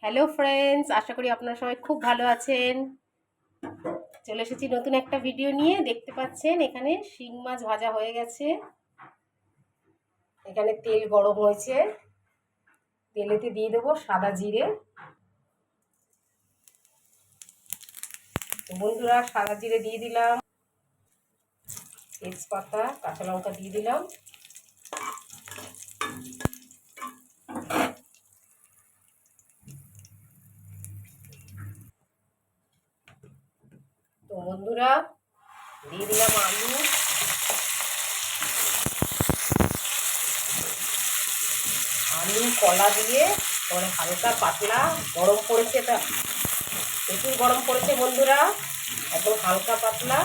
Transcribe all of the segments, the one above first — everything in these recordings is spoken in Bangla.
হ্যালো ফ্রেন্ডস, আশা করি আপনারা সবাই খুব ভালো আছেন। চলে এসেছি নতুন একটা ভিডিও নিয়ে। দেখতে পাচ্ছেন এখানে শিং মাছ ভাজা হয়ে গেছে। এখানে তেল গরম হয়েছে, তেলেতে দিয়ে দেবো সাদা জিরে। তো বন্ধুরা, সাদা জিরে দিয়ে দিলাম, তেজপাতা, কাঁচা লঙ্কা দিয়ে দিলাম। তো বন্ধুরা, দিয়ে দিলাম আলু। আলু কলা দিয়ে পরে হালকা পাতলা গরম পড়েছে, তা প্রচুর গরম পড়েছে বন্ধুরা। একদম হালকা পাতলা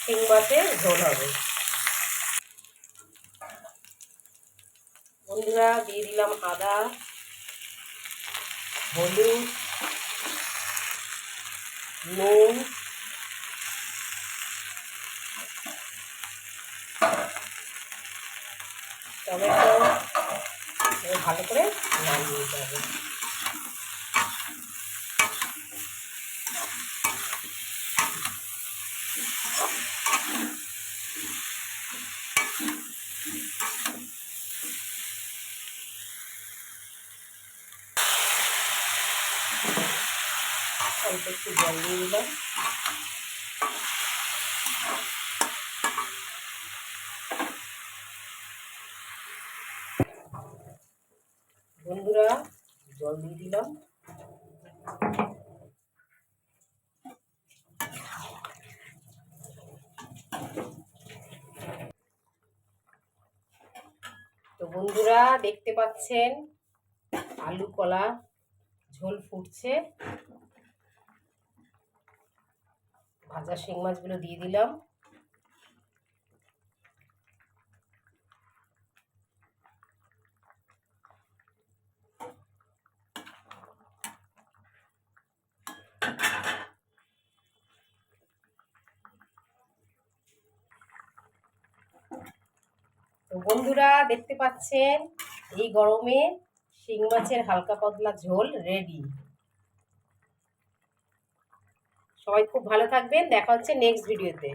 শিং মাছের ঝোল হবে। বন্ধুরা, দিয়ে দিলাম আদা, হলুদ, নুন, টমেটো, ভালো করে নাড়িয়ে নিতে হবে। অল্প একটু জল দিয়ে দিলাম। বন্ধুরা, জল দিয়ে দিলাম। তো বন্ধুরা, দেখতে পাচ্ছেন আলু কলা ঝোল ফুটছে। ভাজা শিং মাছগুলো দিয়ে দিলাম। তো বন্ধুরা, দেখতে পাচ্ছেন এই গরমে শিং মাছের হালকা পাতলা ঝোল রেডি। সবাই খুব ভালো থাকবেন। দেখা হচ্ছে নেক্সট ভিডিওতে।